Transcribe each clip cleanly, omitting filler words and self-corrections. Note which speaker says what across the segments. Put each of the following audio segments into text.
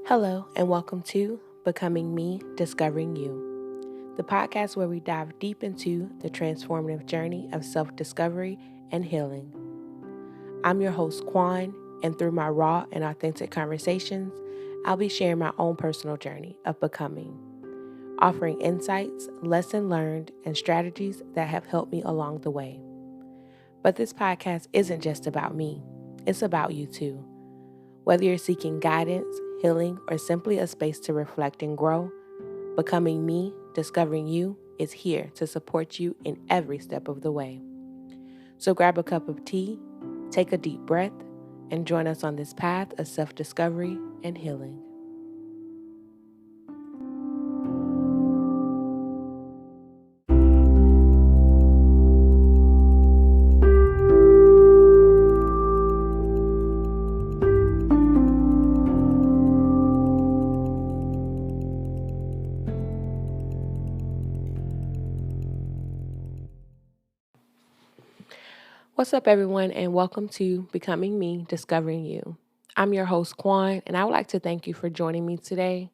Speaker 1: Hello, and welcome to Becoming Me, Discovering You, the podcast where we dive deep into the transformative journey of self discovery and healing. I'm your host, Quan, and through my raw and authentic conversations, I'll be sharing my own personal journey of becoming, offering insights, lessons learned, and strategies that have helped me along the way. But this podcast isn't just about me, it's about you too. Whether you're seeking guidance, healing, or simply a space to reflect and grow, Becoming Me, Discovering You is here to support you in every step of the way. So grab a cup of tea, take a deep breath, and join us on this path of self-discovery and healing. What's up, everyone, and welcome to Becoming Me, Discovering You. I'm your host, Quan, and I would like to thank you for joining me today.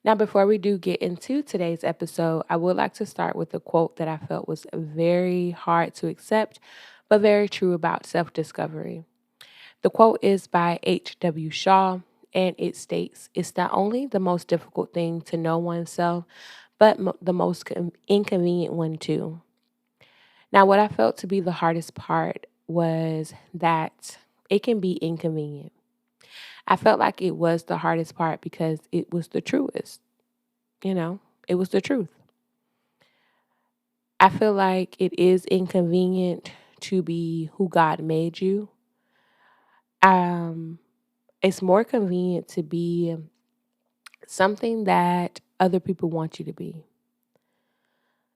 Speaker 1: Now, before we do get into today's episode, I would like to start with a quote that I felt was very hard to accept, but very true about self-discovery. The quote is by H.W. Shaw, and it states, "It's not only the most difficult thing to know oneself, but the most inconvenient one too." Now, what I felt to be the hardest part was that it can be inconvenient. I felt like it was the hardest part because it was the truest, it was the truth. I feel like it is inconvenient to be who God made you. Um, it's more convenient to be something that other people want you to be.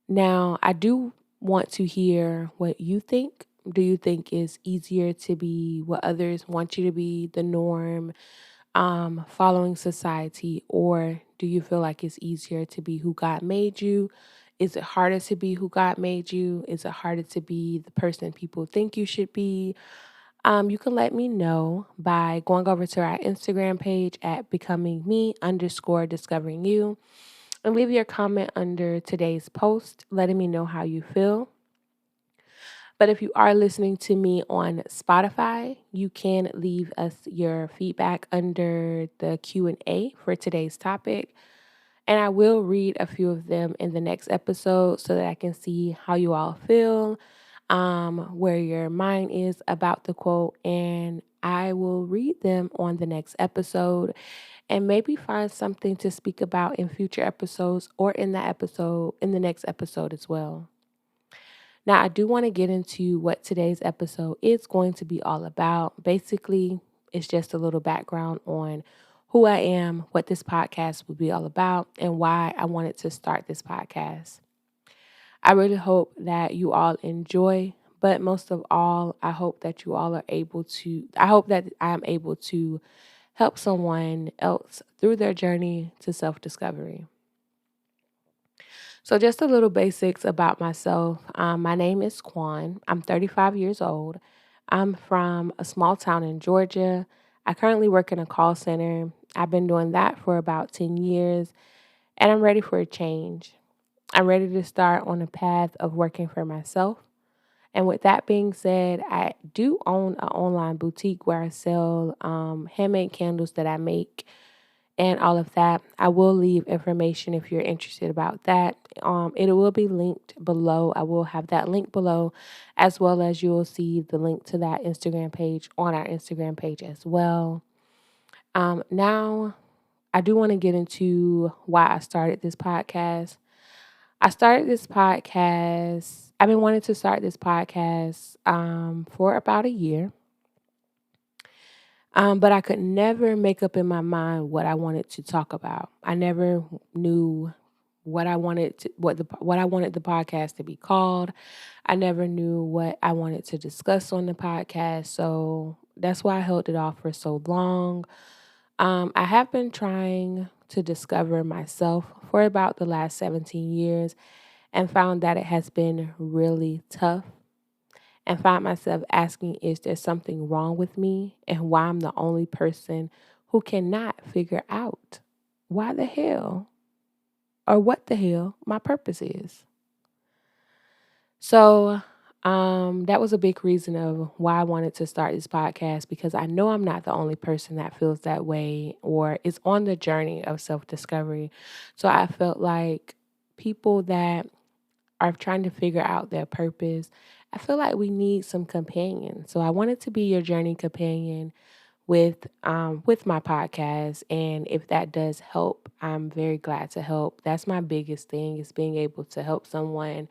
Speaker 1: Now, I do want to hear what you think. Do you think it's easier to be what others want you to be, the norm, following society, or do you feel like it's easier to be who God made you? Is it harder to be who God made you? Is it harder to be the person people think you should be? You can let me know by going over to our Instagram page at becoming me underscore discovering you and leave your comment under today's post, letting me know how you feel. But if you are listening to me on Spotify, you can leave us your feedback under the Q&A for today's topic. And I will read a few of them in the next episode so that I can see how you all feel, where your mind is about the quote. And I will read them on the next episode and maybe find something to speak about in future episodes or in the next episode as well. Now, I do want to get into what today's episode is going to be all about. Basically, it's just a little background on who I am, what this podcast will be all about, and why I wanted to start this podcast. I really hope that you all enjoy, but most of all, I hope that I hope that I am able to help someone else through their journey to self discovery. So, just a little basics about myself. My name is Quan. I'm 35 years old. I'm from a small town in Georgia. I currently work in a call center. I've been doing that for about 10 years, and I'm ready for a change. I'm ready to start on a path of working for myself. And with that being said, I do own an online boutique where I sell handmade candles that I make and all of that. I will leave information if you're interested about that. It will be linked below. I will have that link below, as well as you will see the link to that Instagram page on our Instagram page as well. Now, I do want to get into why I started this podcast. I've been wanting to start this podcast for about a year. But I could never make up in my mind what I wanted to talk about. I never knew what I wanted the podcast to be called. I never knew what I wanted to discuss on the podcast. So that's why I held it off for so long. I have been trying to discover myself for about the last 17 years and found that it has been really tough and find myself asking, is there something wrong with me and why I'm the only person who cannot figure out why the hell or what the hell my purpose is. So, that was a big reason of why I wanted to start this podcast because I know I'm not the only person that feels that way or is on the journey of self discovery. So I felt like people that are trying to figure out their purpose, I feel like we need some companions. So I wanted to be your journey companion with my podcast, and if that does help, I'm very glad to help. That's my biggest thing is being able to help someone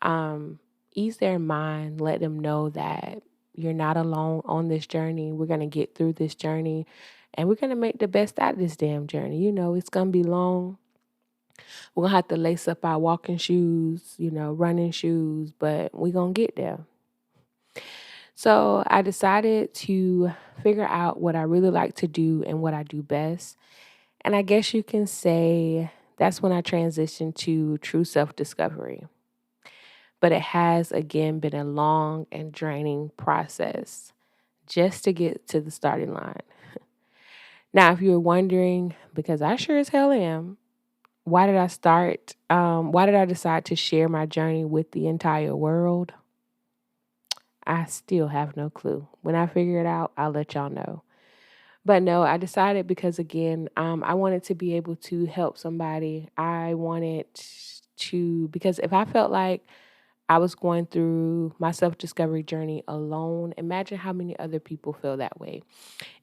Speaker 1: um, ease their mind, let them know that you're not alone on this journey. We're going to get through this journey and we're going to make the best out of this damn journey. It's going to be long. We're going to have to lace up our walking shoes, running shoes, but we're going to get there. So I decided to figure out what I really like to do and what I do best. And I guess you can say that's when I transitioned to true self discovery. But it has, again, been a long and draining process just to get to the starting line. Now, if you're wondering, because I sure as hell am, why did I start? Why did I decide to share my journey with the entire world? I still have no clue. When I figure it out, I'll let y'all know. But no, I decided because again, I wanted to be able to help somebody. I wanted because if I felt like I was going through my self discovery journey alone, imagine how many other people feel that way.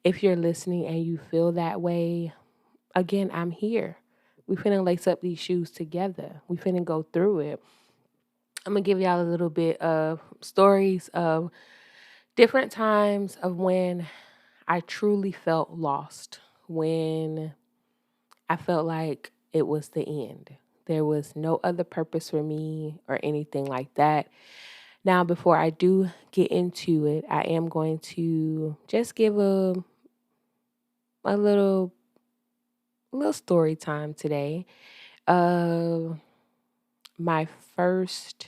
Speaker 1: If you're listening and you feel that way, again, I'm here. We finna lace up these shoes together. We finna go through it. I'm gonna give y'all a little bit of stories of different times of when I truly felt lost, when I felt like it was the end. There was no other purpose for me or anything like that. Now, before I do get into it, I am going to just give a little story time today of my first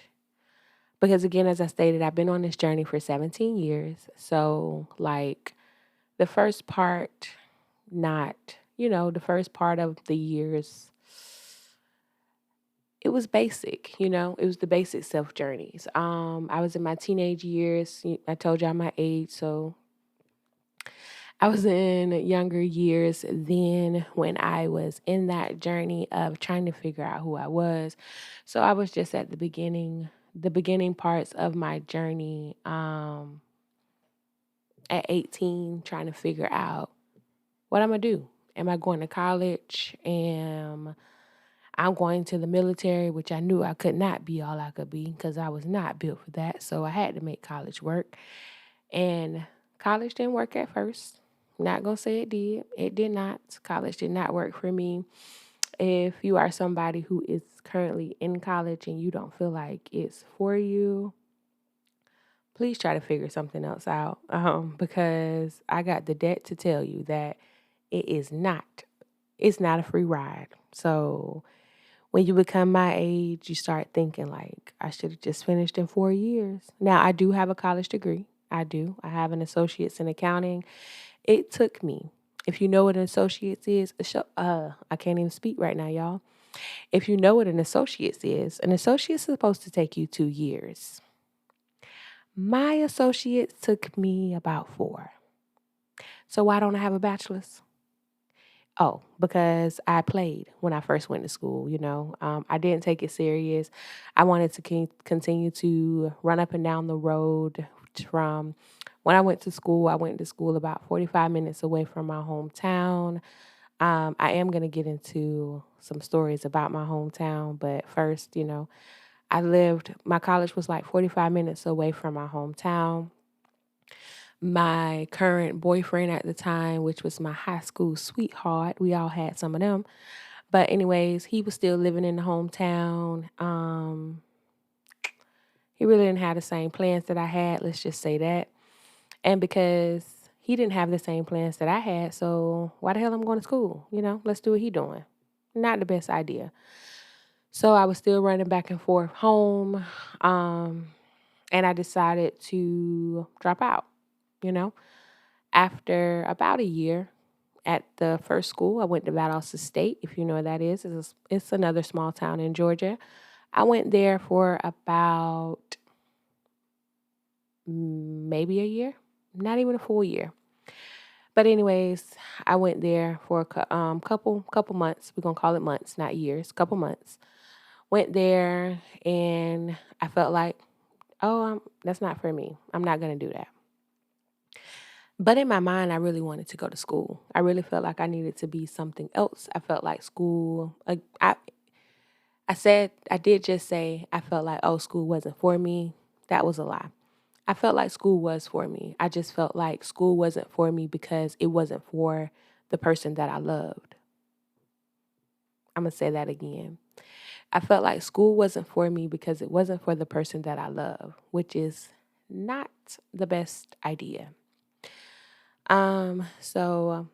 Speaker 1: because again, as I stated, I've been on this journey for 17 years. So like the first part, not, the first part of the years, it was basic, it was the basic self journeys. I was in my teenage years. I told y'all my age, so I was in younger years then when I was in that journey of trying to figure out who I was. So I was just at the beginning parts of my journey at 18, trying to figure out what I'm going to do. Am I going to college? I'm going to the military, which I knew I could not be all I could be because I was not built for that. So I had to make college work. And college didn't work at first. Not going to say it did. It did not. College did not work for me. If you are somebody who is currently in college and you don't feel like it's for you, please try to figure something else out because I got the debt to tell you that it is not. It's not a free ride. So when you become my age, you start thinking like, I should have just finished in 4 years. Now, I do have a college degree. I do. I have an associate's in accounting. It took me. If you know what an associate's is, I can't even speak right now, y'all. If you know what an associate's is supposed to take you 2 years. My associates took me about 4. So why don't I have a bachelor's? Oh, because I played when I first went to school, I didn't take it serious. I wanted to continue to run up and down the road from when I went to school about 45 minutes away from my hometown. I am going to get into some stories about my hometown, but first, my college was like 45 minutes away from my hometown. My current boyfriend at the time, which was my high school sweetheart, we all had some of them. But anyways, he was still living in the hometown. He really didn't have the same plans that I had, let's just say that. And because he didn't have the same plans that I had, so why the hell I'm going to school? Let's do what he doing. Not the best idea. So I was still running back and forth home. And I decided to drop out, you know. After about a year, at the first school, I went to Valdosta State, if you know where that is. It's another small town in Georgia. I went there for about maybe a year, not even a full year. But anyways, I went there for a couple months. We're gonna call it months, not years. Couple months. Went there, and I felt like, oh, that's not for me. I'm not gonna do that. But in my mind, I really wanted to go to school. I really felt like I needed to be something else. I felt like school. I did just say I felt like, oh, school wasn't for me. That was a lie. I felt like school was for me. I just felt like school wasn't for me because it wasn't for the person that I loved. I'm going to say that again. I felt like school wasn't for me because it wasn't for the person that I love, which is not the best idea. So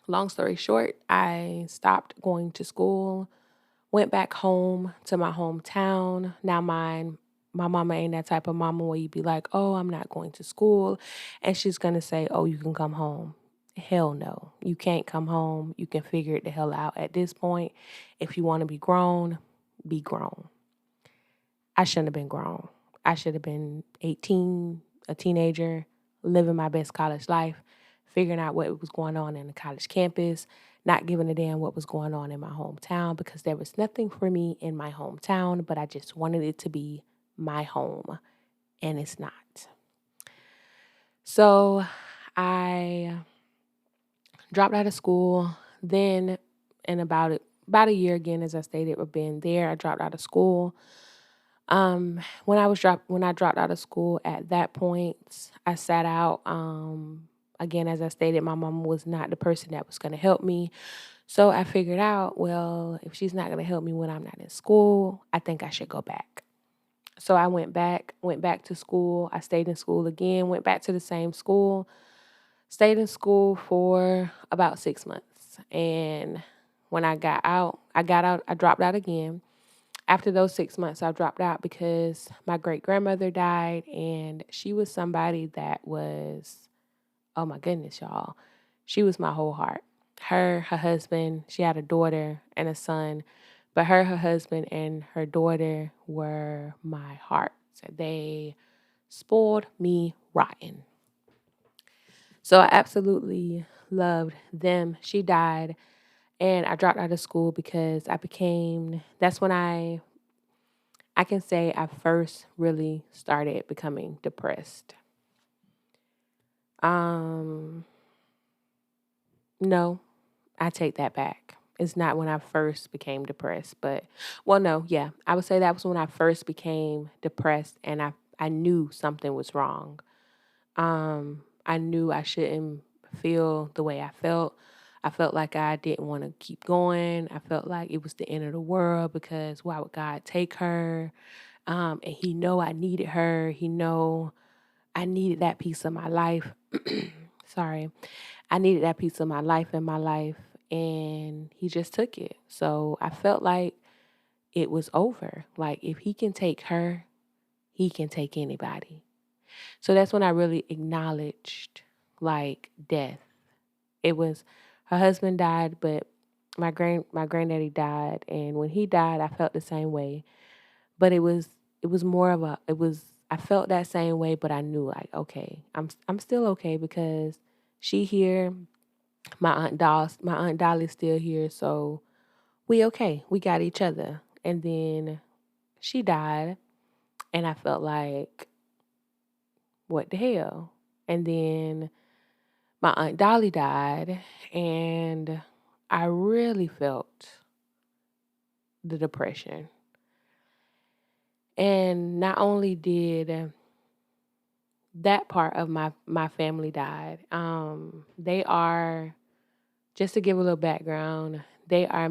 Speaker 1: long story short, I stopped going to school, went back home to my hometown. Now my mama ain't that type of mama where you be like, oh, I'm not going to school. And she's going to say, oh, you can come home. Hell no. You can't come home. You can figure it the hell out at this point. If you want to be grown, be grown. I shouldn't have been grown. I should have been 18, a teenager, living my best college life, figuring out what was going on in the college campus, not giving a damn what was going on in my hometown because there was nothing for me in my hometown, but I just wanted it to be my home, and it's not. So I dropped out of school. Then, in about a year again, as I stated, of being there, I dropped out of school. When I dropped out of school at that point, I sat out. Again, as I stated, my mom was not the person that was going to help me. So I figured out, well, if she's not going to help me when I'm not in school, I think I should go back. So I went back to school. I stayed in school again, went back to the same school, stayed in school for about 6 months. And when I dropped out again. After those 6 months, I dropped out because my great grandmother died, and she was somebody that was, oh my goodness, y'all. She was my whole heart. Her husband, she had a daughter and a son, but her husband, and her daughter were my heart. They spoiled me rotten. So I absolutely loved them. She died, and I dropped out of school because that's when I can say I first really started becoming depressed. Um, no, I take that back. It's not when I first became depressed, but well, no, yeah, I would say that was when I first became depressed, and I knew something was wrong. I knew I shouldn't feel the way I felt. I felt like I didn't want to keep going. I felt like it was the end of the world because why would God take her? And He know I needed her. He know I needed that piece of my life. Sorry. I needed that piece of my life in my life, and He just took it. So I felt like it was over. Like if He can take her, He can take anybody. So that's when I really acknowledged like death. It was her husband died, but my granddaddy died, and when he died, I felt the same way. But it was more of a it was I felt that same way, but I knew like okay, I'm still okay because she here, my aunt Dolly's still here, so we okay. We got each other. And then she died, and I felt like what the hell? And then my aunt Dolly died, and I really felt the depression. And not only did that part of my family died. Just to give a little background, they were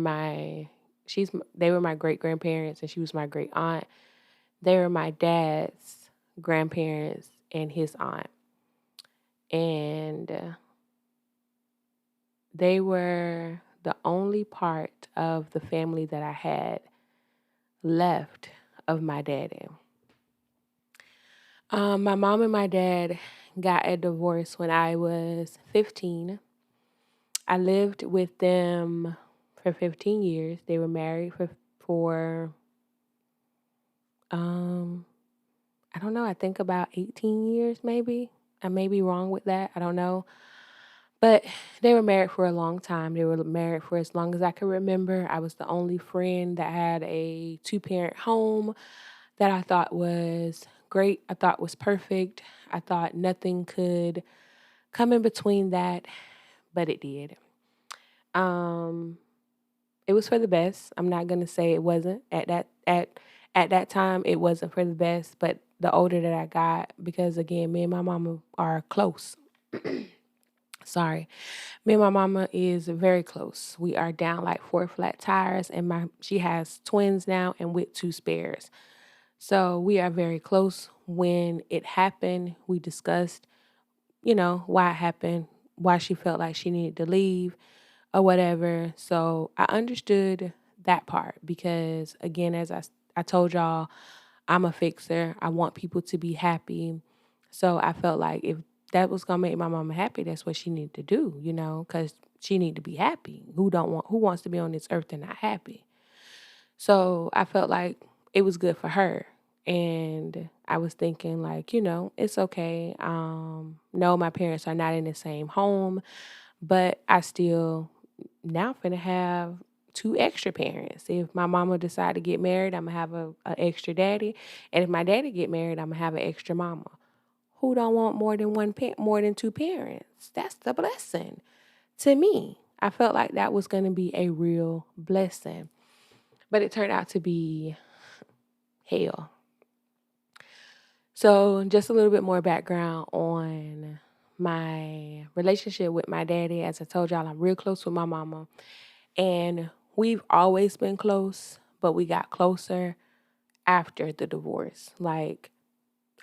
Speaker 1: my great grandparents, and she was my great aunt. They were my dad's grandparents and his aunt, and they were the only part of the family that I had left of my daddy. My mom and my dad got a divorce when I was 15. I lived with them for 15 years. They were married for um I don't know, I think about 18 years maybe. I may be wrong with that. I don't know. But they were married for a long time. They were married for as long as I can remember. I was the only friend that had a two-parent home that I thought was great. I thought was perfect. I thought nothing could come in between that, but it did. Um it was for the best. I'm not going to say it wasn't. At that time it wasn't for the best, but the older that I got, because again, me and my mama are close. Sorry. Me and my mama is very close. We are down like four flat tires, and my she has twins now and with two spares. So we are very close. When it happened, we discussed, why it happened, why she felt like she needed to leave or whatever. So I understood that part because, again, I told y'all, I'm a fixer. I want people to be happy. So I felt like if that was gonna make my mama happy, that's what she needed to do, because she needed to be happy. Who wants to be on this earth and not happy? So I felt like it was good for her. And I was thinking like, it's okay. No, my parents are not in the same home, but I still now finna have two extra parents. If my mama decide to get married, I'm gonna have a extra daddy, and if my daddy get married, I'm gonna have an extra mama. Who don't want more than two parents? That's the blessing to me. I felt like that was gonna be a real blessing, but it turned out to be hell. So, just a little bit more background on my relationship with my daddy. As I told y'all, I'm real close with my mama. And we've always been close, but we got closer after the divorce. Like,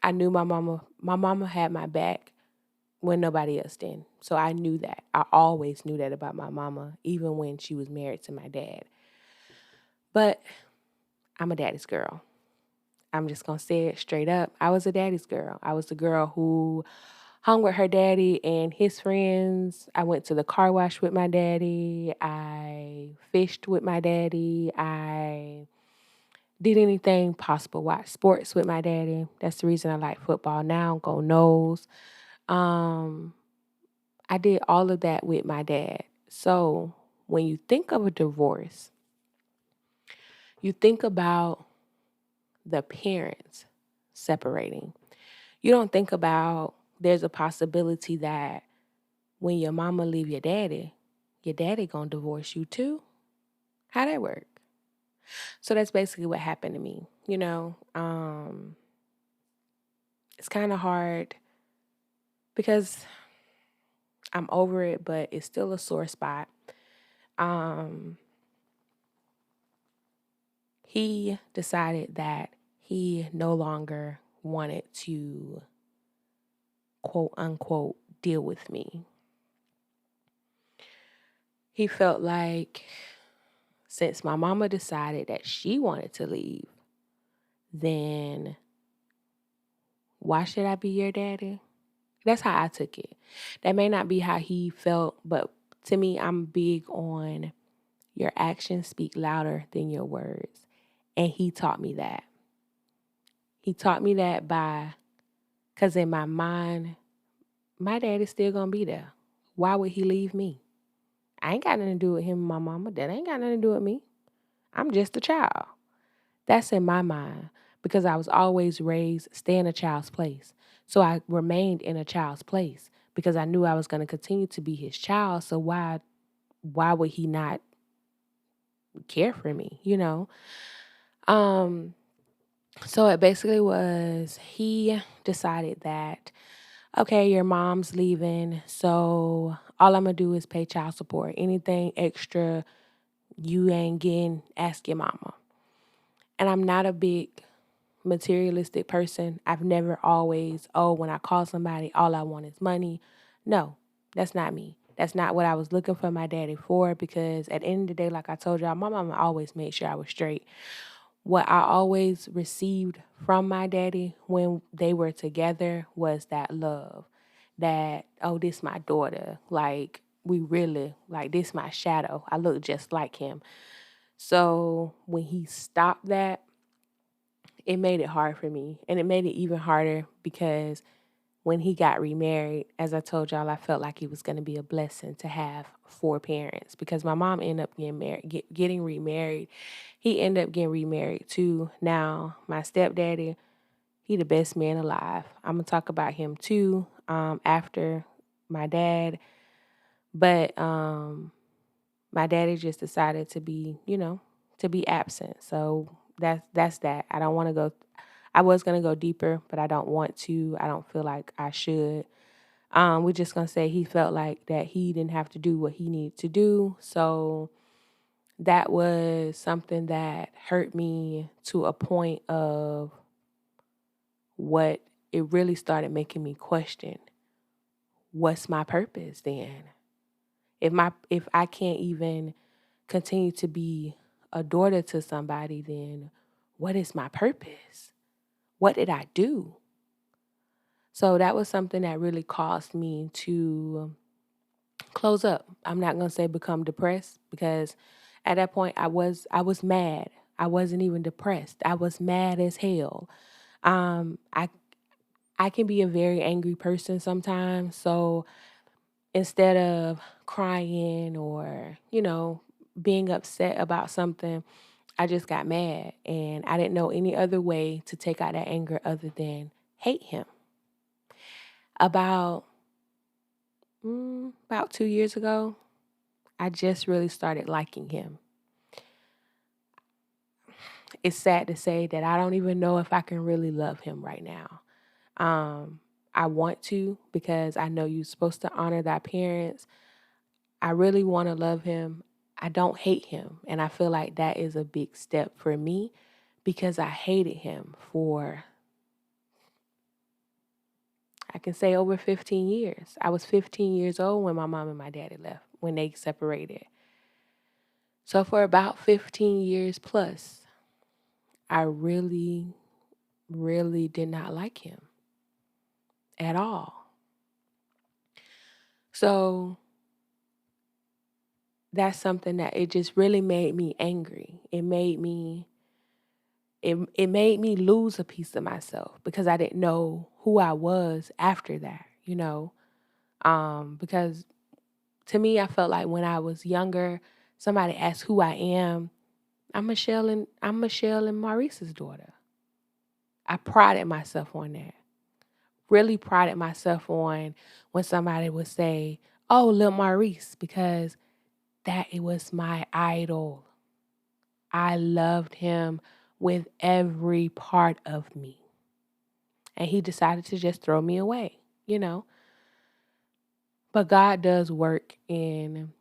Speaker 1: I knew my mama had my back when nobody else did. So I knew that. I always knew that about my mama, even when she was married to my dad. But I'm a daddy's girl. I'm just going to say it straight up. I was a daddy's girl. I was the girl who hung with her daddy and his friends. I went to the car wash with my daddy. I fished with my daddy. I did anything possible. Watch sports with my daddy. That's the reason I like football now. Go Noles. Um, I did all of that with my dad. So when you think of a divorce, you think about the parents separating. You don't think about there's a possibility that when your mama leave your daddy gonna divorce you too. How that work? So that's basically what happened to me. It's kind of hard because I'm over it, but it's still a sore spot. Um, he decided that he no longer wanted to quote unquote deal with me. He felt like since my mama decided that she wanted to leave, then why should I be your daddy? That's how I took it. That may not be how he felt, but to me, I'm big on your actions speak louder than your words. And he taught me that. He taught me that because in my mind, my daddy's still going to be there. Why would he leave me? I ain't got nothing to do with him and my mama. That ain't got nothing to do with me. I'm just a child. That's in my mind because I was always raised stay in a child's place. So I remained in a child's place because I knew I was going to continue to be his child. So why would he not care for me? Um so it basically was he decided that okay, your mom's leaving, so all I'm going to do is pay child support. Anything extra you ain't getting, ask your mama. And I'm not a big materialistic person. I've never always, when I call somebody, all I want is money. No, that's not me. That's not what I was looking for my daddy for because at the end of the day, like I told y'all, my mama always made sure I was straight. What I always received from my daddy when they were together was that love. That, oh, this my daughter. Like, we really, like, this my shadow. I look just like him. So when he stopped that, it made it hard for me. And it made it even harder because when he got remarried, as I told y'all, I felt like it was going to be a blessing to have four parents because my mom ended up getting married, getting remarried. He ended up getting remarried too. Now, my stepdaddy, he the best man alive. I'm going to talk about him too after my dad. But my daddy just decided to be, to be absent. So that's that. I don't want to go. I was gonna go deeper, but I don't want to. I don't feel like I should. We're just gonna say he felt like that he didn't have to do what he needed to do. So that was something that hurt me to a point of what it really started making me question what's my purpose then? If I can't even continue to be a daughter to somebody, then what is my purpose? What did I do? So that was something that really caused me to close up. I'm not going to say become depressed because at that point I was mad. I wasn't even depressed. I was mad as hell. I can be a very angry person sometimes. So instead of crying or, being upset about something, I just got mad and I didn't know any other way to take out that anger other than hate him. About 2 years ago, I just really started liking him. It's sad to say that I don't even know if I can really love him right now. I want to because I know you're supposed to honor thy parents. I really want to love him. I don't hate him. And I feel like that is a big step for me because I hated him for, I can say, over 15 years. I was 15 years old when my mom and my daddy left, when they separated. So for about 15 years plus, I really, really did not like him at all. So that's something that it just really made me angry. It made me lose a piece of myself because I didn't know who I was after that. Because to me, I felt like when I was younger, somebody asked who I am. I'm Michelle and Maurice's daughter. I prided myself on that. Really prided myself on when somebody would say, "Oh, Lil Maurice," because that it was my idol. I loved him with every part of me. And he decided to just throw me away. But God does work in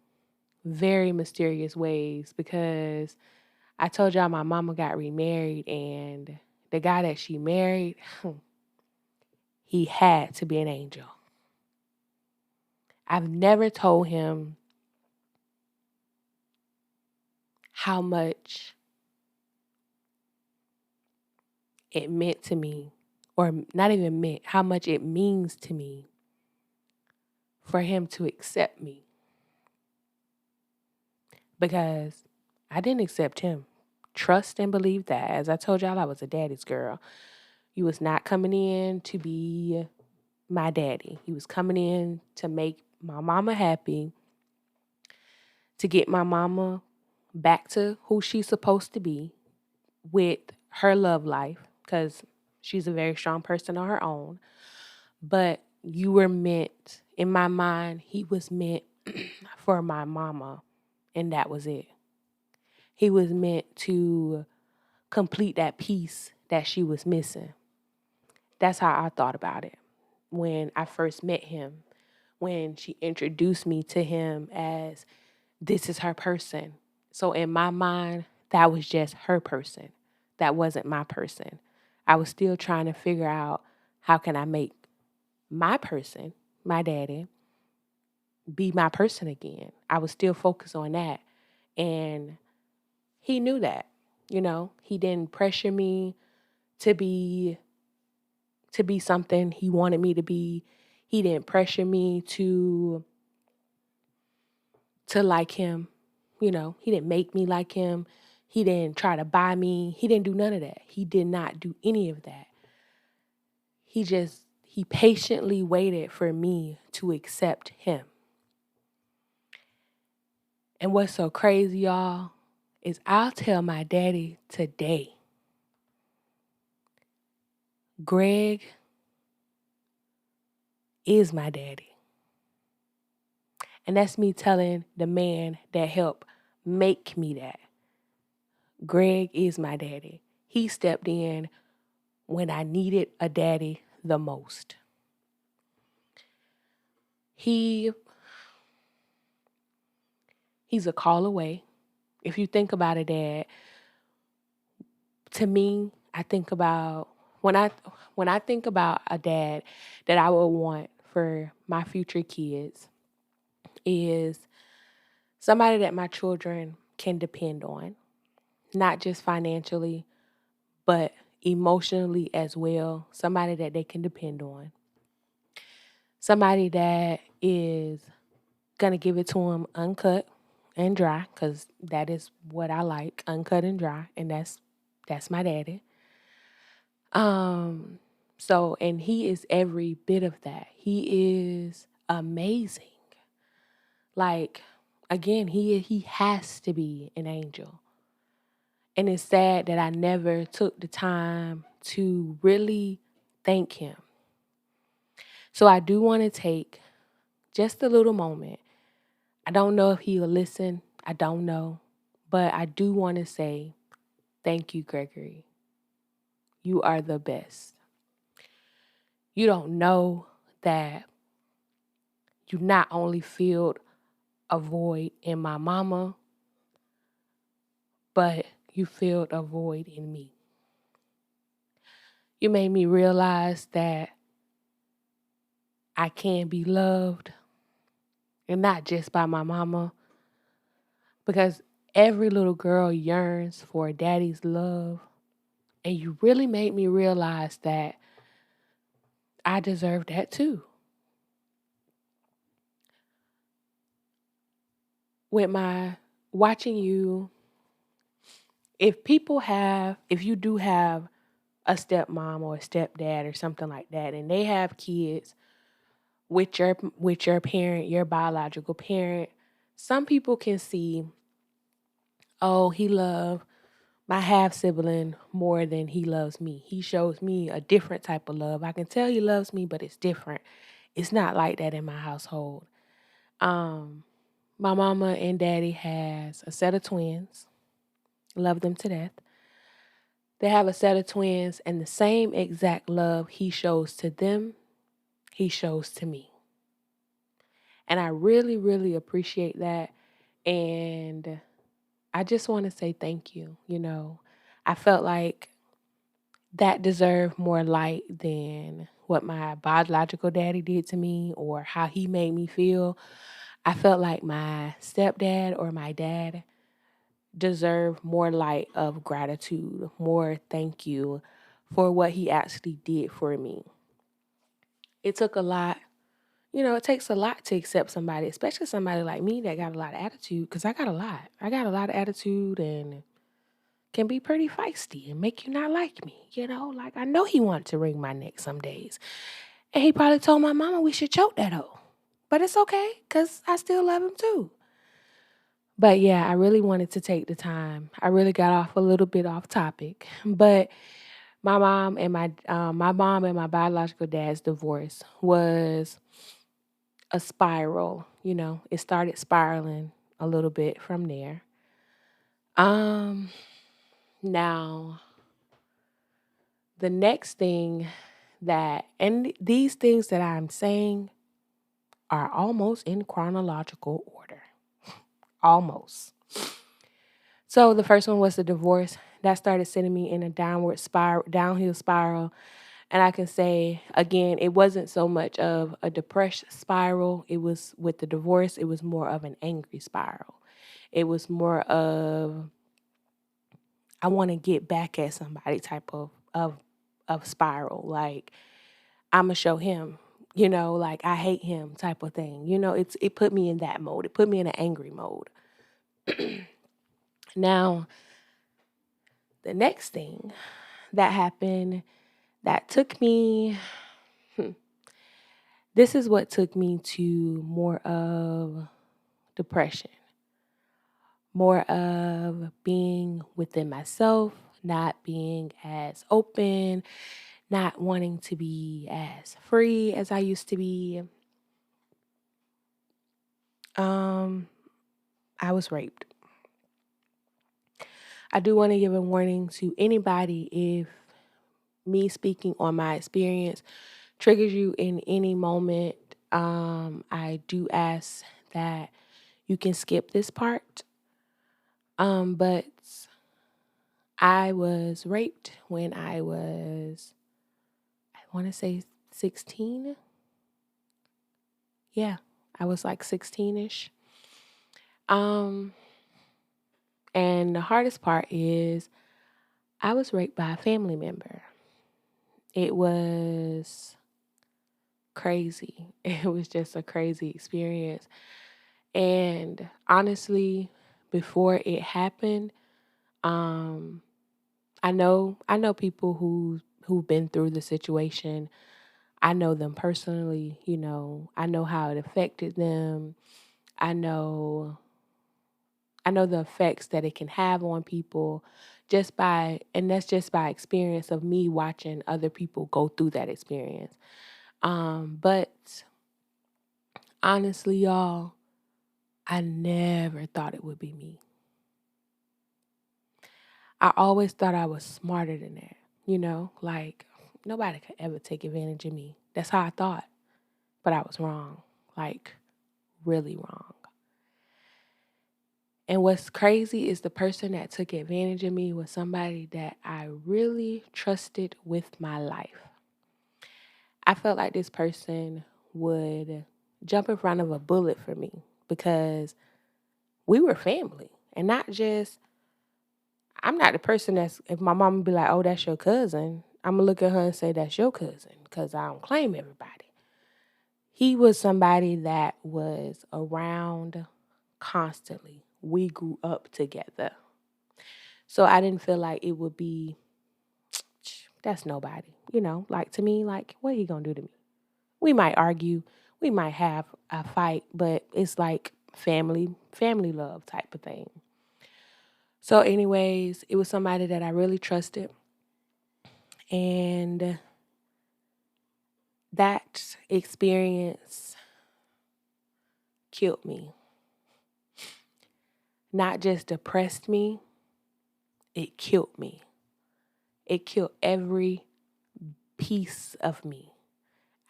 Speaker 1: very mysterious ways because I told y'all my mama got remarried and the guy that she married, he had to be an angel. I've never told him how much it meant to me, or not even meant, how much it means to me for him to accept me because I didn't accept him. Trust and believe that. As I told y'all, I was a daddy's girl. You was not coming in to be my daddy. He was coming in to make my mama happy, to get my mama back to who she's supposed to be with her love life, because she's a very strong person on her own. But you were meant, in my mind, he was meant for my mama, and that was it. He was meant to complete that piece that she was missing. That's how I thought about it when I first met him, when she introduced me to him as this is her person. So in my mind, that was just her person. That wasn't my person. I was still trying to figure out how can I make my person, my daddy, be my person again. I was still focused on that. And he knew that. He didn't pressure me to be something he wanted me to be. He didn't pressure me to to like him. He didn't make me like him. He didn't try to buy me. He didn't do none of that. He did not do any of that. He patiently waited for me to accept him. And what's so crazy, y'all, is I'll tell my daddy today, Greg is my daddy. And that's me telling the man that helped make me that. Greg is my daddy. He stepped in when I needed a daddy the most. He's a call away. If you think about it, Dad, to me, I think about when I think about a dad that I would want for my future kids is somebody that my children can depend on, not just financially, but emotionally as well. Somebody that they can depend on. Somebody that is going to give it to them uncut and dry, because that is what I like, uncut and dry. And that's my daddy. And he is every bit of that. He is amazing. Like, again, he has to be an angel. And it's sad that I never took the time to really thank him. So I do want to take just a little moment. I don't know if he will listen. I don't know. But I do want to say thank you, Gregory. You are the best. You don't know that you not only filled a void in my mama, but you filled a void in me. You made me realize that I can be loved, and not just by my mama, because every little girl yearns for a daddy's love. And you really made me realize that I deserve that too. With my watching you, if you do have a stepmom or a stepdad or something like that, and they have kids with your parent, your biological parent, some people can see, oh, he loved my half sibling more than he loves me. He shows me a different type of love. I can tell he loves me, but it's different. It's not like that in my household. My mama and daddy has a set of twins. Love them to death. They have a set of twins, and the same exact love he shows to them, he shows to me. And I really, really appreciate that. And I just want to say thank you. I felt like that deserved more light than what my biological daddy did to me or how he made me feel. I felt like my stepdad or my dad deserved more light of gratitude, more thank you for what he actually did for me. It took a lot. It takes a lot to accept somebody, especially somebody like me that got a lot of attitude, because I got a lot. I got a lot of attitude and can be pretty feisty and make you not like me. Like I know he wanted to wring my neck some days. And he probably told my mama we should choke that hoe. But it's okay, because I still love him too. But yeah, I really wanted to take the time. I really got off a little bit off topic. But my mom and my biological dad's divorce was a spiral. It started spiraling a little bit from there. Um, Now the next thing and these things that I'm saying are almost in chronological order. Almost. So the first one was the divorce. That started sending me in a downhill spiral. And I can say, again, it wasn't so much of a depressed spiral. It was with the divorce, it was more of an angry spiral. It was more of, I want to get back at somebody type of spiral. Like, I'm going to show him. like I hate him type of thing. It put me in that mode. It put me in an angry mode. Now, the next thing that happened that took me, this is what took me to more of depression, more of being within myself, not being as open, not wanting to be as free as I used to be. I was raped. I do want to give a warning to anybody if me speaking on my experience triggers you in any moment. I do ask that you can skip this part. But I was raped when I want to say 16. Yeah, I was like 16-ish. Um, and the hardest part is I was raped by a family member. It was crazy. It was just a crazy experience. And honestly, before it happened, um, I know people who've been through the situation. I know them personally, I know how it affected them. I know I know the effects that it can have on people and that's just by experience of me watching other people go through that experience. But honestly, y'all, I never thought it would be me. I always thought I was smarter than that, like nobody could ever take advantage of me. That's how I thought. But I was wrong, like really wrong. And what's crazy is the person that took advantage of me was somebody that I really trusted with my life. I felt like this person would jump in front of a bullet for me because we were family. And not just, I'm not the person if my mom would be like, oh, that's your cousin, I'm going to look at her and say, that's your cousin because I don't claim everybody. He was somebody that was around constantly. We grew up together. So I didn't feel like it would be, that's nobody, like to me, like, what he gonna do to me? We might argue, we might have a fight, but it's like family love type of thing. So anyways, it was somebody that I really trusted. And that experience killed me. Not just depressed me, it killed me. It killed every piece of me.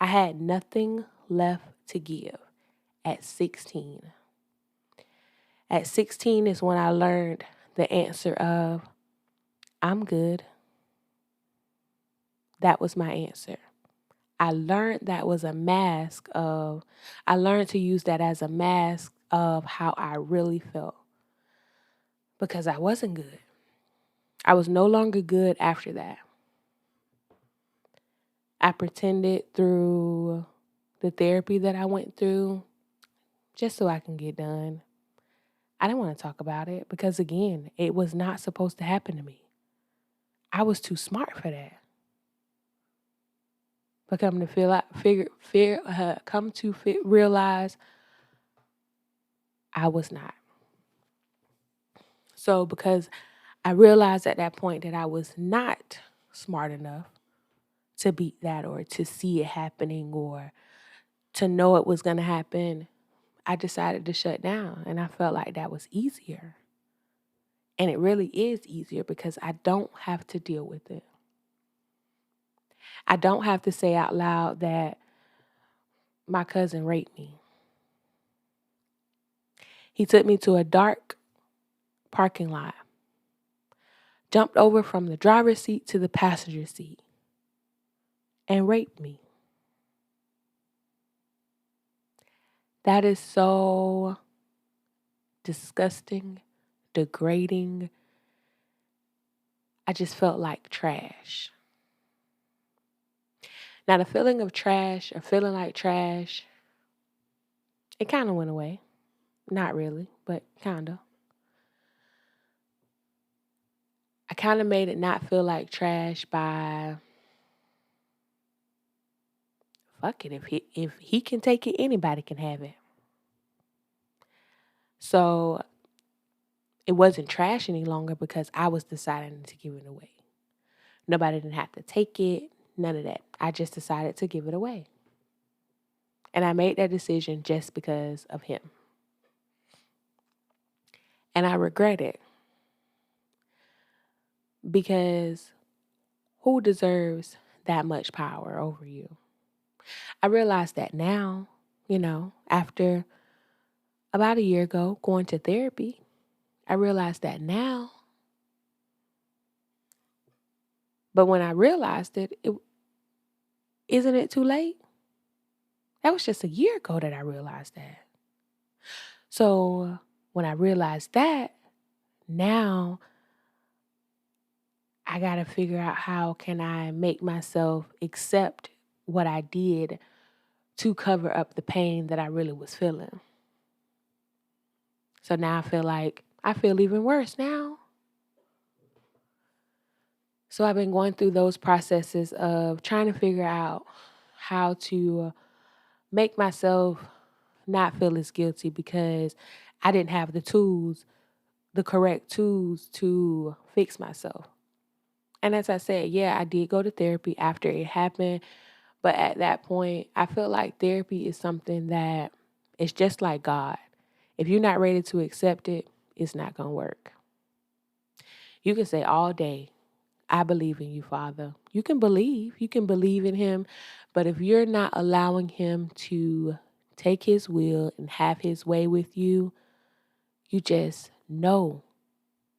Speaker 1: I had nothing left to give at 16. At 16 is when I learned the answer of, I'm good. That was my answer. I learned I learned to use that as a mask of how I really felt because I wasn't good. I was no longer good after that. I pretended through the therapy that I went through just so I can get done. I didn't want to talk about it because, again, it was not supposed to happen to me. I was too smart for that. But realize I was not. So because I realized at that point that I was not smart enough to beat that or to see it happening or to know it was going to happen, I decided to shut down. And I felt like that was easier. And it really is easier because I don't have to deal with it. I don't have to say out loud that my cousin raped me. He took me to a dark parking lot, jumped over from the driver's seat to the passenger seat, and raped me. That is so disgusting, degrading. I just felt like trash. Now, the feeling of trash or feeling like trash, it kind of went away. Not really, but kind of. I kind of made it not feel like trash by fuck it. If he can take it, anybody can have it. So it wasn't trash any longer because I was deciding to give it away. Nobody didn't have to take it, none of that. I just decided to give it away. And I made that decision just because of him. And I regret it because who deserves that much power over you? I realize that now, after about a year ago going to therapy, I realized that now. But when I realized it isn't it too late? That was just a year ago that I realized that. So when I realized that, now I got to figure out how can I make myself accept what I did to cover up the pain that I really was feeling. So now I feel even worse now. So I've been going through those processes of trying to figure out how to make myself not feel as guilty because I didn't have the correct tools to fix myself. And as I said, yeah, I did go to therapy after it happened. But at that point, I feel like therapy is something that it's just like God. If you're not ready to accept it, it's not going to work. You can say all day, I believe in you, Father. You can believe in him. But if you're not allowing him to take his will and have his way with you, you just know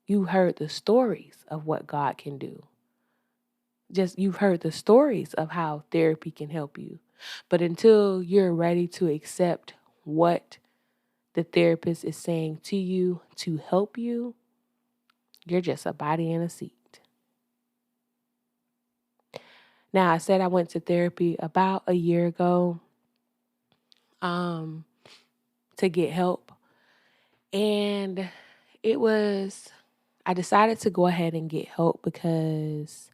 Speaker 1: you heard the stories of what God can do. Just you've heard the stories of how therapy can help you. But until you're ready to accept what the therapist is saying to you to help you, you're just a body in a seat. Now, I said I went to therapy about a year ago um, to get help. And I decided to go ahead and get help because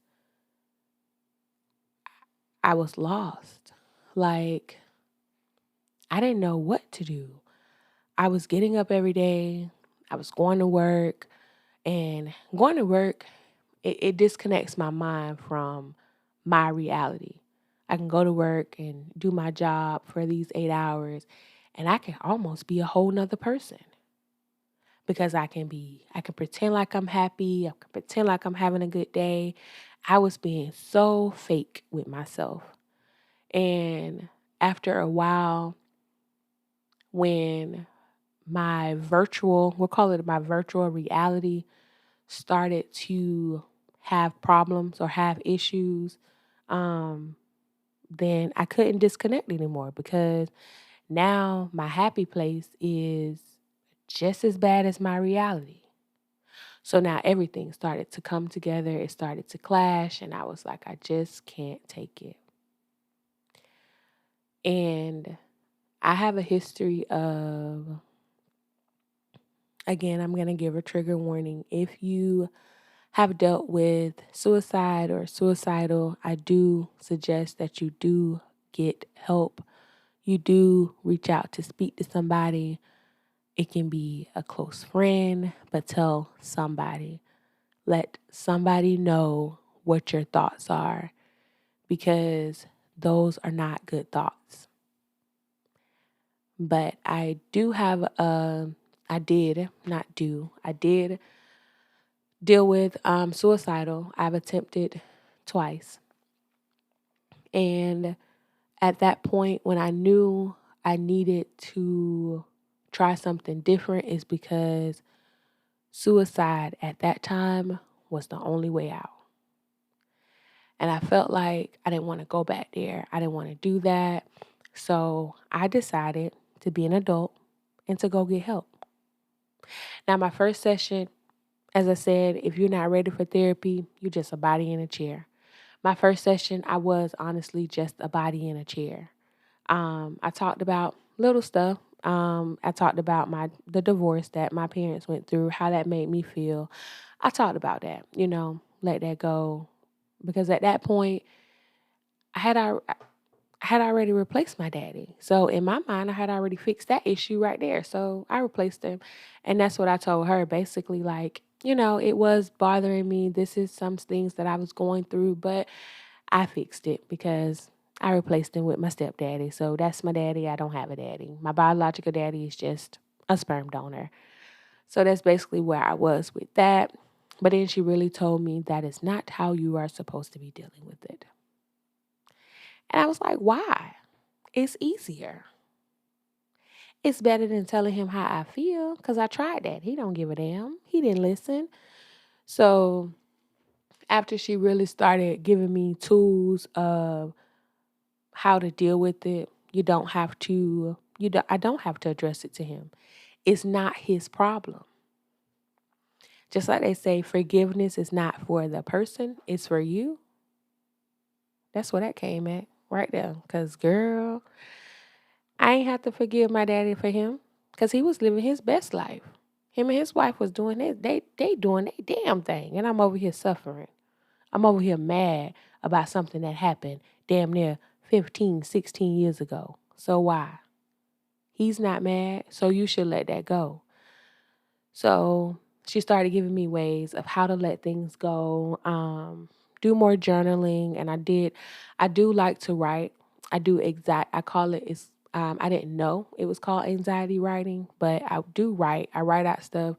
Speaker 1: I was lost. Like, I didn't know what to do. I was getting up every day. I was going to work. And going to work, it disconnects my mind from my reality. I can go to work and do my job for these 8 hours, and I can almost be a whole nother person because I can pretend like I'm happy. I can pretend like I'm having a good day. I was being so fake with myself. And after a while, when we'll call it my virtual reality, started to have problems or have issues, then I couldn't disconnect anymore because now my happy place is just as bad as my reality. So now everything started to come together. It started to clash. And I was like, I just can't take it. And I have a history of, again, I'm going to give a trigger warning. If you have dealt with suicide or suicidal, I do suggest that you do get help. You do reach out to speak to somebody. It can be a close friend, but tell somebody. Let somebody know what your thoughts are because those are not good thoughts. But I do have I did not do, I did deal with suicidal. I've attempted twice. And at that point, when I knew I needed to try something different, is because suicide at that time was the only way out. And I felt like I didn't want to go back there. I didn't want to do that. So I decided to be an adult and to go get help. Now, my first session, as I said, if you're not ready for therapy, you're just a body in a chair. My first session, I was honestly just a body in a chair. I talked about little stuff. I talked about the divorce that my parents went through, how that made me feel. I talked about that, let that go. Because at that point, I had I had already replaced my daddy. So in my mind, I had already fixed that issue right there. So I replaced him. And that's what I told her basically, like, it was bothering me. This is some things that I was going through, but I fixed it because I replaced him with my stepdaddy. So that's my daddy. I don't have a daddy. My biological daddy is just a sperm donor. So that's basically where I was with that. But then she really told me that is not how you are supposed to be dealing with it. And I was like, why? It's easier. It's better than telling him how I feel because I tried that. He don't give a damn. He didn't listen. So after she really started giving me tools of how to deal with it, I don't have to address it to him. It's not his problem. Just like they say, forgiveness is not for the person, it's for you. That's where that came at right there. Cause girl, I ain't have to forgive my daddy for him. Cause he was living his best life. Him and his wife was doing it. They doing their damn thing. And I'm over here suffering. I'm over here mad about something that happened damn near 15, 16 years ago. So why? He's not mad, so you should let that go. So she started giving me ways of how to let things go, do more journaling, and I do like to write. I call it, I didn't know it was called anxiety writing, but I do write. I write out stuff.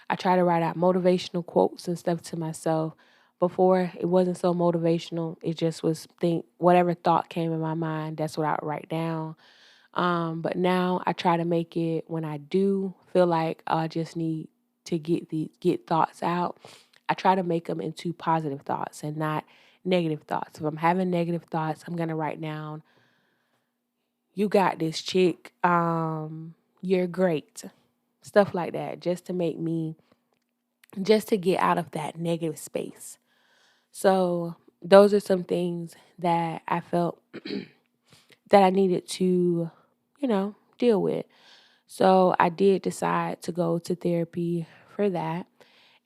Speaker 1: I try to write out motivational quotes and stuff to myself. Before it wasn't so motivational. It just was whatever thought came in my mind, that's what I would write down. But now I try to make it when I do feel like I just need to get thoughts out. I try to make them into positive thoughts and not negative thoughts. If I'm having negative thoughts, I'm gonna write down, "You got this, chick. You're great." Stuff like that, just to get out of that negative space. So those are some things that I felt that I needed to, deal with. So I did decide to go to therapy for that.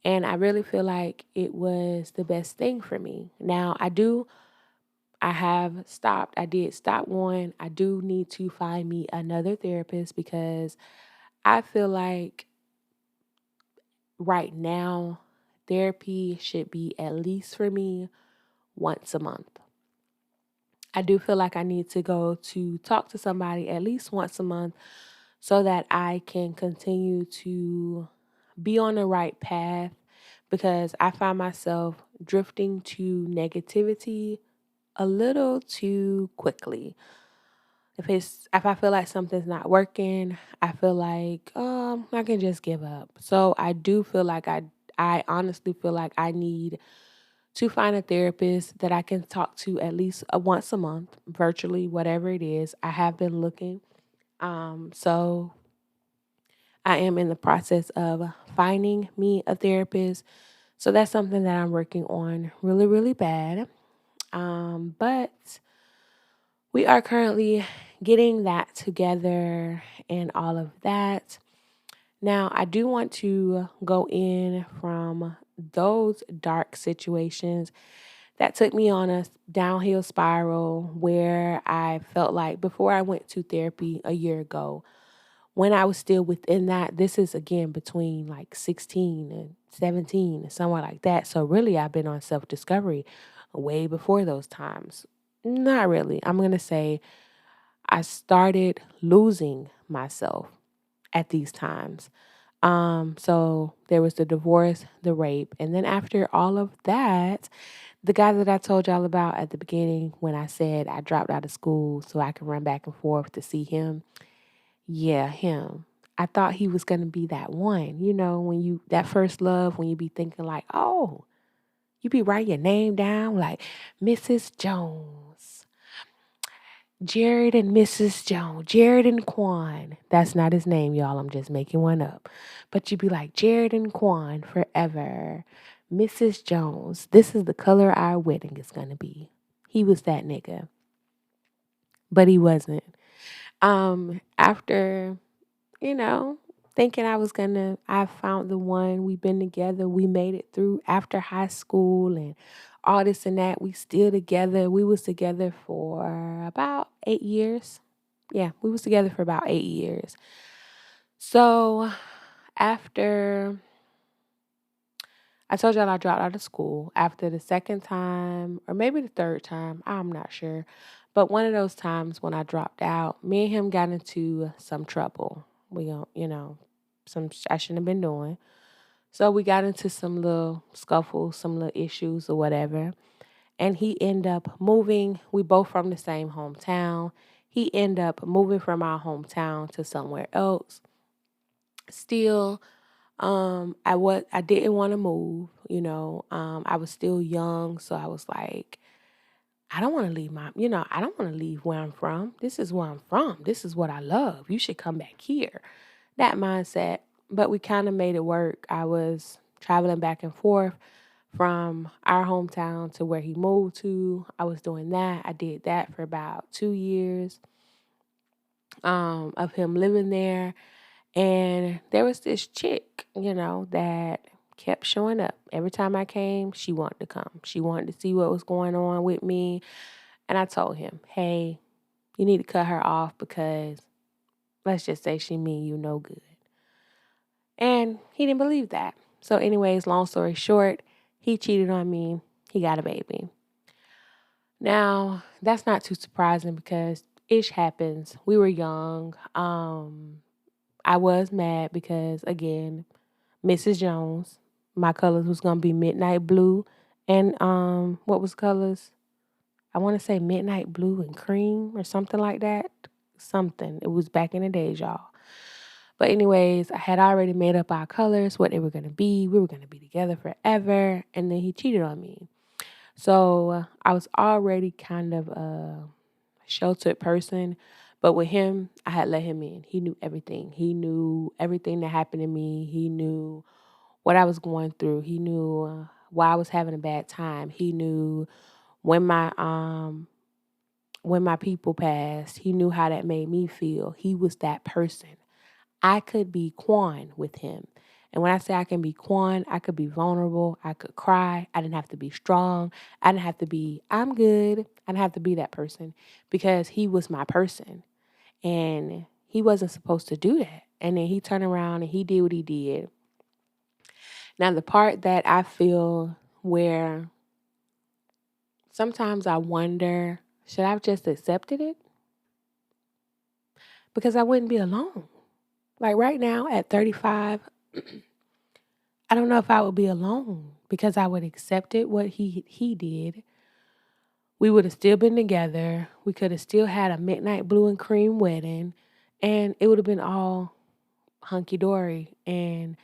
Speaker 1: And I really feel like it was the best thing for me. Now, I did stop one. I do need to find me another therapist because I feel like right now, therapy should be at least for me once a month. I do feel like I need to go to talk to somebody at least once a month so that I can continue to be on the right path because I find myself drifting to negativity a little too quickly. If I feel like something's not working, I feel like I can just give up. So I do feel like I honestly feel like I need to find a therapist that I can talk to at least once a month, virtually, whatever it is. I have been looking. So I am in the process of finding me a therapist. So that's something that I'm working on really, really bad. But we are currently getting that together and all of that. Now, I do want to go in from those dark situations that took me on a downhill spiral where I felt like before I went to therapy a year ago, when I was still within that, this is again between like 16 and 17, somewhere like that. So really, I've been on self discovery way before those times. Not really. I'm going to say I started losing myself at these times. So there was the divorce, the rape, and then after all of that, the guy that I told y'all about at the beginning when I said I dropped out of school so I could run back and forth to see him. Yeah, him. I thought he was going to be that one. When that first love, when you be thinking like, oh, you be writing your name down like Mrs. Jones, Jared and Mrs. Jones, Jared and Quan. That's not his name, y'all. I'm just making one up. But you be like, Jared and Quan forever. Mrs. Jones, this is the color our wedding is going to be. He was that nigga, but he wasn't. After, you know, thinking I found the one, we've been together, we made it through after high school and all this and that. We still together. We was together for about 8 years. Yeah, we was together for about 8 years. So after I told y'all I dropped out of school after the second time, or maybe the third time, I'm not sure. But one of those times when I dropped out, me and him got into some trouble. We don't, some I shouldn't have been doing. So we got into some little scuffles, some little issues or whatever. And he ended up moving. We both from the same hometown. He ended up moving from our hometown to somewhere else. Still, I didn't want to move, I was still young, so I was like, I don't want to leave I don't want to leave where I'm from. This is where I'm from. This is what I love. You should come back here. That mindset. But we kind of made it work. I was traveling back and forth from our hometown to where he moved to. I was doing that. I did that for about 2 years of him living there. And there was this chick, that kept showing up. Every time I came, she wanted to come. She wanted to see what was going on with me. And I told him, hey, you need to cut her off because let's just say she mean you no good. And he didn't believe that. So anyways, long story short, he cheated on me. He got a baby. Now, that's not too surprising because ish happens. We were young. I was mad because again, Mrs. Jones, my colors was gonna be midnight blue and what was colors? I want to say midnight blue and cream or something like that. Something. It was back in the days, y'all. But anyways, I had already made up our colors, what they were gonna be. We were gonna be together forever, and then he cheated on me. So I was already kind of a sheltered person, but with him, I had let him in. He knew everything. He knew everything that happened to me. He knew what I was going through. He knew why I was having a bad time. He knew when my people passed. He knew how that made me feel. He was that person. I could be Quan with him. And when I say I can be Quan, I could be vulnerable. I could cry. I didn't have to be strong. I didn't have to be, I'm good. I didn't have to be that person because he was my person. And he wasn't supposed to do that. And then he turned around and he did what he did. Now, the part that I feel where sometimes I wonder, should I have just accepted it? Because I wouldn't be alone. Like right now at 35, I don't know if I would be alone because I would accept it, what he did. We would have still been together. We could have still had a midnight blue and cream wedding, and it would have been all hunky dory. And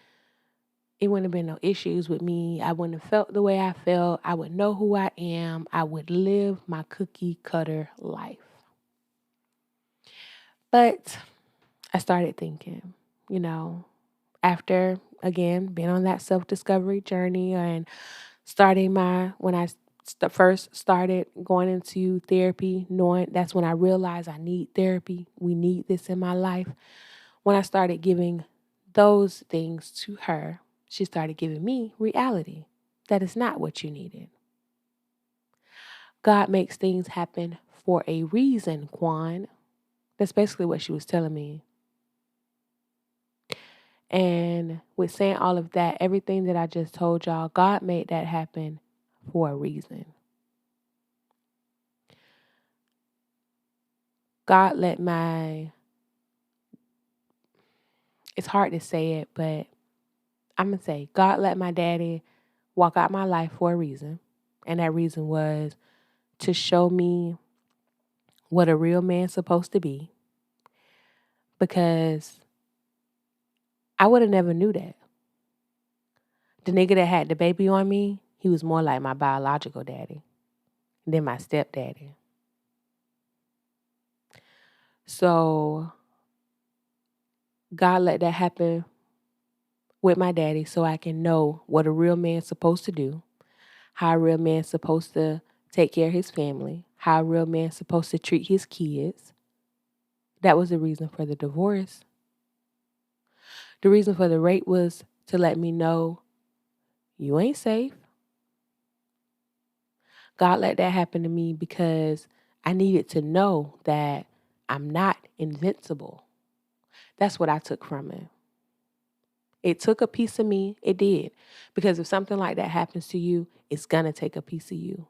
Speaker 1: it wouldn't have been no issues with me. I wouldn't have felt the way I felt. I would know who I am. I would live my cookie cutter life. But I started thinking, you know, after again being on that self discovery journey and starting when I first started going into therapy, knowing that's when I realized I need therapy. We need this in my life. When I started giving those things to her, she started giving me reality. That is not what you needed. God makes things happen for a reason, Quan. That's basically what she was telling me. And with saying all of that, everything that I just told y'all, God made that happen for a reason. God let it's hard to say it, but I'm going to say, God let my daddy walk out my life for a reason. And that reason was to show me what a real man's supposed to be. Because I would have never knew that. The nigga that had the baby on me, he was more like my biological daddy than my stepdaddy. So God let that happen with my daddy so I can know what a real man's supposed to do, how a real man's supposed to take care of his family, how a real man's supposed to treat his kids. That was the reason for the divorce. The reason for the rape was to let me know you ain't safe. God let that happen to me because I needed to know that I'm not invincible. That's what I took from it. It took a piece of me. It did. Because if something like that happens to you, it's going to take a piece of you.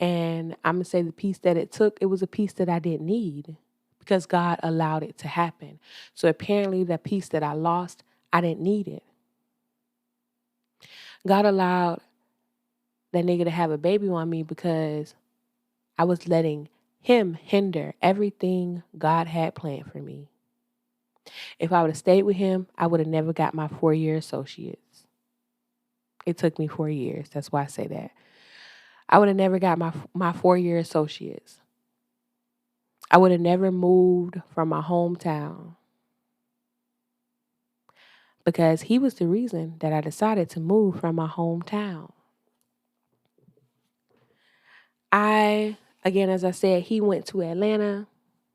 Speaker 1: And I'm going to say the piece that it took, it was a piece that I didn't need because God allowed it to happen. So apparently the piece that I lost, I didn't need it. God allowed that nigga to have a baby on me because I was letting him hinder everything God had planned for me. If I would have stayed with him, I would have never got my 4-year associates. It took me 4 years. That's why I say that. I would have never got my 4-year associates. I would have never moved from my hometown because he was the reason that I decided to move from my hometown. Again, as I said, he went to Atlanta.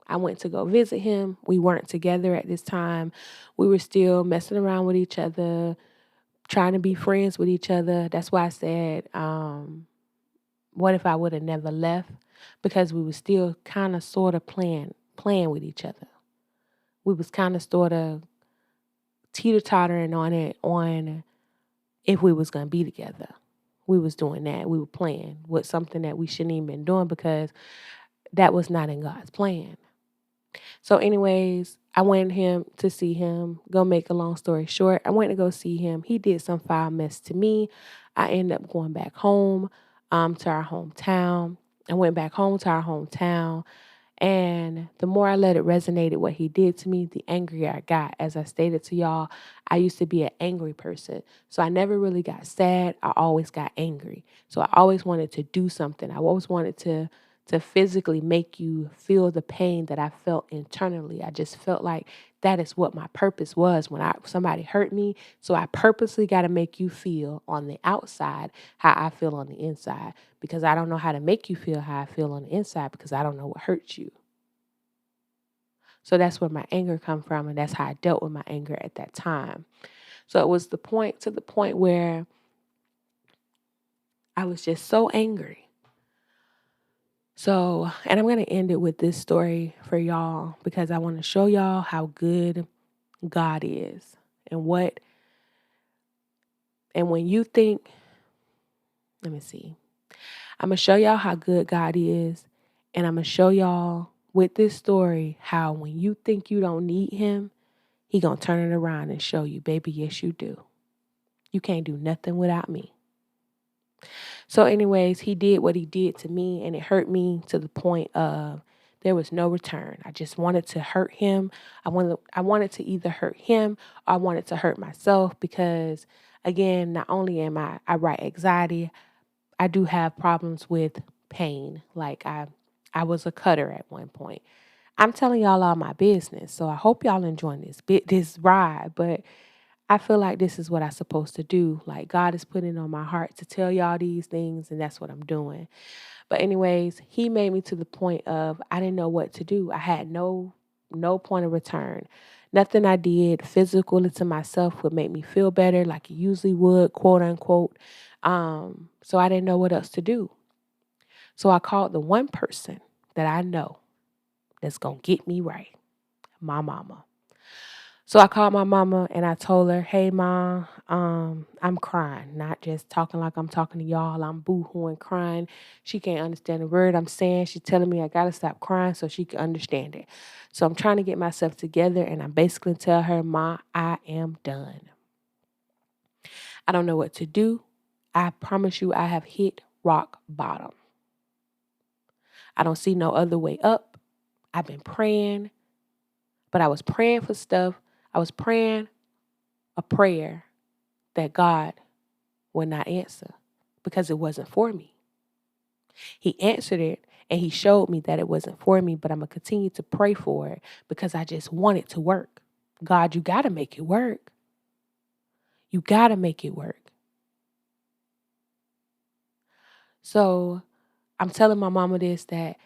Speaker 1: I went to go visit him. We weren't together at this time. We were still messing around with each other, trying to be friends with each other. That's why I said, what if I would have never left? Because we were still kind of sort of playing with each other. We was kind of sort of teeter-tottering on if we was going to be together. We was doing that. We were playing with something that we shouldn't even been doing because that was not in God's plan. So anyways, I went him to see him. Go make a long story short, I went to go see him. He did some foul mess to me. I ended up going back home to our hometown. I went back home to our hometown. And the more I let it resonate what he did to me, the angrier I got. As I stated to y'all, I used to be an angry person. So I never really got sad. I always got angry. So I always wanted to do something. I always wanted to physically make you feel the pain that I felt internally. I just felt like that is what my purpose was when somebody hurt me. So I purposely got to make you feel on the outside how I feel on the inside because I don't know how to make you feel how I feel on the inside because I don't know what hurts you. So that's where my anger come from, and that's how I dealt with my anger at that time. So it was to the point where I was just so angry. So, and I'm going to end it with this story for y'all because I want to show y'all how good God is and when you think, let me see. I'm going to show y'all how good God is, and I'm going to show y'all with this story how when you think you don't need him, he going to turn it around and show you, baby, yes, you do. You can't do nothing without me. So anyways, he did what he did to me, and it hurt me to the point of there was no return. I just wanted to hurt him. I wanted to either hurt him or I wanted to hurt myself because, again, not only am I write anxiety, I do have problems with pain. Like I was a cutter at one point. I'm telling y'all all my business, so I hope y'all enjoying this ride, but I feel like this is what I'm supposed to do. Like God is putting on my heart to tell y'all these things, and that's what I'm doing. But anyways, he made me to the point of I didn't know what to do. I had no point of return. Nothing I did physically to myself would make me feel better like it usually would, quote unquote. So I didn't know what else to do. So I called the one person that I know that's going to get me right, my mama. So I called my mama and I told her, hey, Mom, I'm crying, not just talking like I'm talking to y'all. I'm boo-hooing, crying. She can't understand the word I'm saying. She's telling me I got to stop crying so she can understand it. So I'm trying to get myself together, and I'm basically tell her, Ma, I am done. I don't know what to do. I promise you I have hit rock bottom. I don't see no other way up. I've been praying, but I was praying for stuff. I was praying a prayer that God would not answer because it wasn't for me. He answered it and he showed me that it wasn't for me, but I'm going to continue to pray for it because I just want it to work. God, you got to make it work. You got to make it work. So I'm telling my mama this, that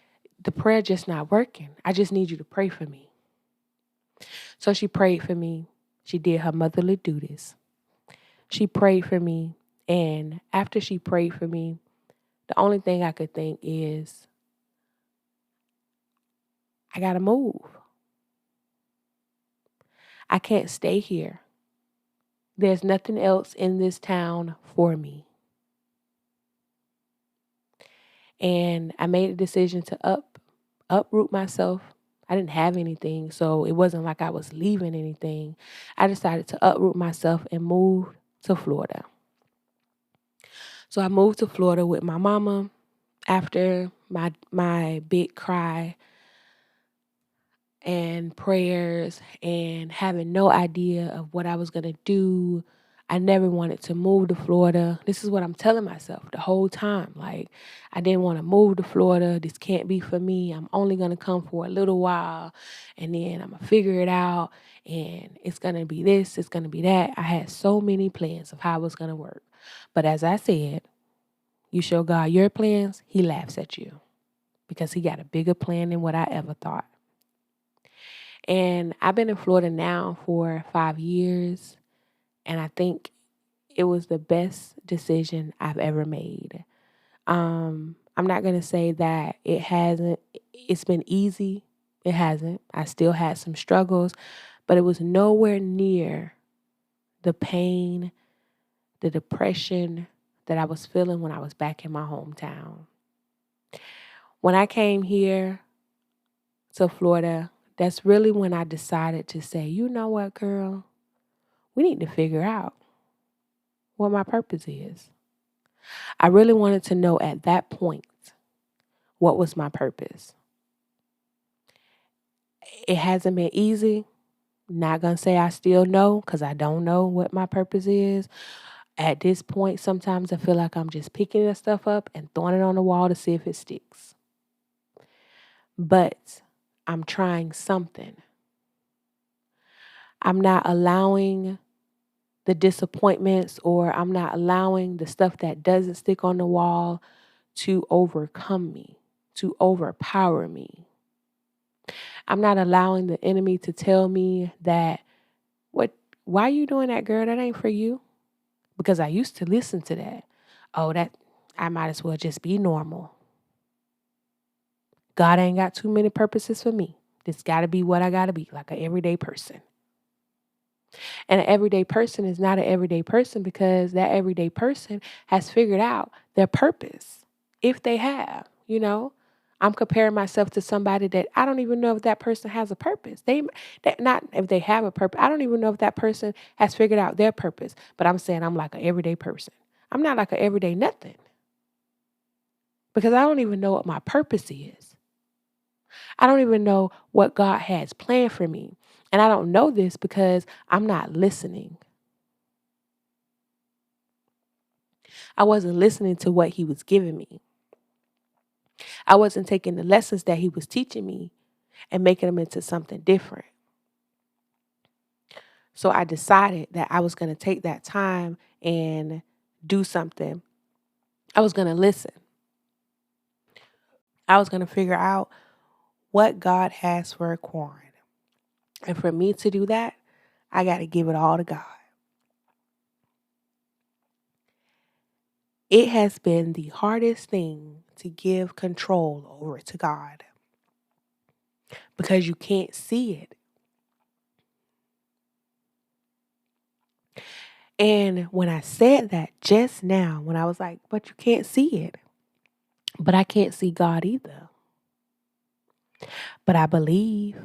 Speaker 1: the prayer just not working. I just need you to pray for me. So she prayed for me. She did her motherly duties. She prayed for me. And after she prayed for me, the only thing I could think is, I got to move. I can't stay here. There's nothing else in this town for me. And I made a decision to uproot myself. I didn't have anything, so it wasn't like I was leaving anything. I decided to uproot myself and move to Florida. So I moved to Florida with my mama after my big cry and prayers and having no idea of what I was going to do. I never wanted to move to Florida. This is what I'm telling myself the whole time. Like, I didn't want to move to Florida. This can't be for me. I'm only going to come for a little while and then I'm going to figure it out. And it's going to be this, it's going to be that. I had so many plans of how it was going to work. But as I said, you show God your plans, he laughs at you because he got a bigger plan than what I ever thought. And I've been in Florida now for 5 years, and I think it was the best decision I've ever made. I'm not going to say that it's been easy. It hasn't. I still had some struggles, but it was nowhere near the pain, the depression that I was feeling when I was back in my hometown. When I came here to Florida, that's really when I decided to say, you know what, girl? We need to figure out what my purpose is. I really wanted to know at that point what was my purpose. It hasn't been easy. Not going to say I still know because I don't know what my purpose is. At this point, sometimes I feel like I'm just picking this stuff up and throwing it on the wall to see if it sticks. But I'm trying something. I'm not allowing the disappointments or I'm not allowing the stuff that doesn't stick on the wall to overcome me, to overpower me. I'm not allowing the enemy to tell me that, why are you doing that, girl? That ain't for you. Because I used to listen to that. Oh, that I might as well just be normal. God ain't got too many purposes for me. This got to be what I got to be, like an everyday person. And an everyday person is not an everyday person because that everyday person has figured out their purpose. If they have, I'm comparing myself to somebody that I don't even know if that person has a purpose. Not if they have a purpose. I don't even know if that person has figured out their purpose. But I'm saying I'm like an everyday person. I'm not like an everyday nothing because I don't even know what my purpose is. I don't even know what God has planned for me. And I don't know this because I'm not listening. I wasn't listening to what he was giving me. I wasn't taking the lessons that he was teaching me and making them into something different. So I decided that I was going to take that time and do something. I was going to listen. I was going to figure out what God has for Quan. And for me to do that, I got to give it all to God. It has been the hardest thing to give control over to God because you can't see it. And when I said that just now, when I was like, but you can't see it, but I can't see God either. But I believe,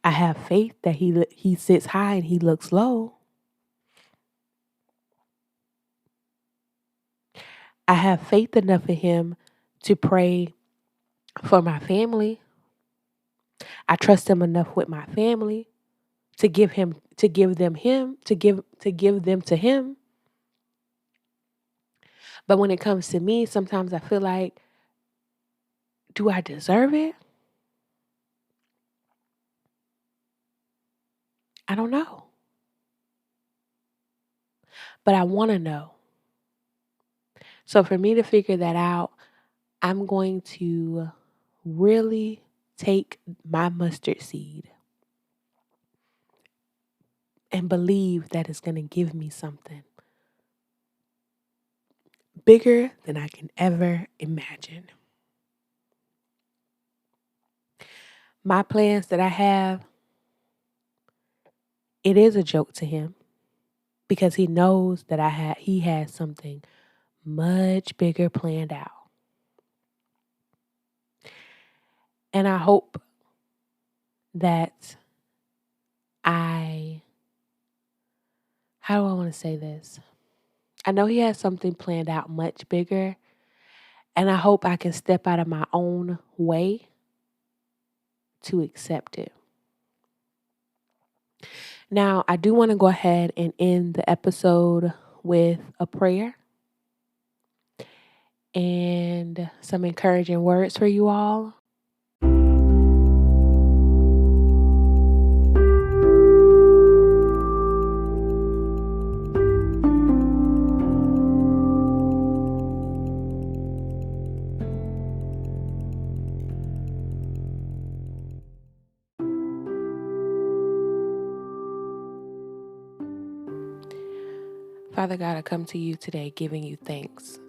Speaker 1: I have faith that he sits high and he looks low. I have faith enough in him to pray for my family. I trust him enough with my family to give them to him. But when it comes to me, sometimes I feel like, do I deserve it? I don't know. but I want to know. So for me to figure that out, I'm going to really take my mustard seed and believe that it's going to give me something bigger than I can ever imagine. My plans that I have, it is a joke to him because he knows that he has something much bigger planned out. And I hope that how do I want to say this? I know he has something planned out much bigger, and I hope I can step out of my own way to accept it. Now, I do want to go ahead and end the episode with a prayer and some encouraging words for you all. Father God, I come to you today giving you thanks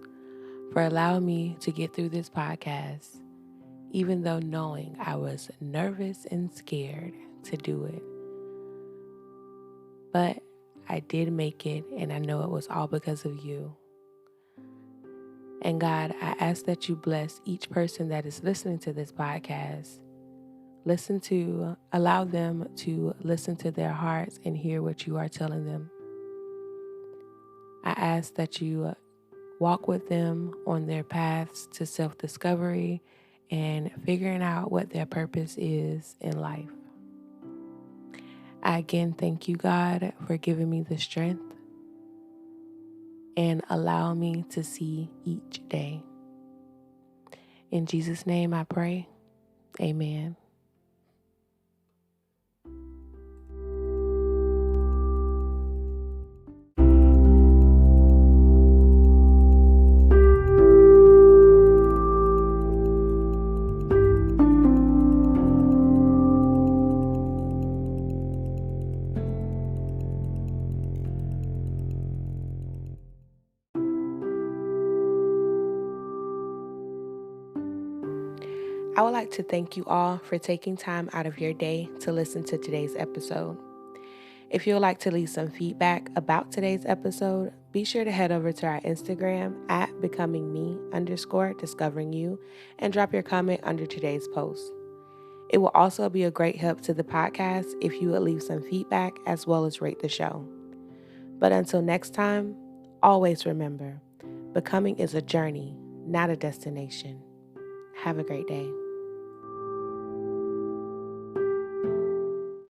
Speaker 1: for allowing me to get through this podcast, even though knowing I was nervous and scared to do it. But I did make it, and I know it was all because of you. And God, I ask that you bless each person that is listening to this podcast. Allow them to listen to their hearts and hear what you are telling them. I ask that you walk with them on their paths to self-discovery and figuring out what their purpose is in life. I again thank you, God, for giving me the strength and allow me to see each day. In Jesus' name I pray. Amen. I would like to thank you all for taking time out of your day to listen to today's episode. If you would like to leave some feedback about today's episode, be sure to head over to our Instagram at becomingme_discoveringyou and drop your comment under today's post. It will also be a great help to the podcast if you would leave some feedback as well as rate the show. But until next time, always remember, becoming is a journey, not a destination. Have a great day.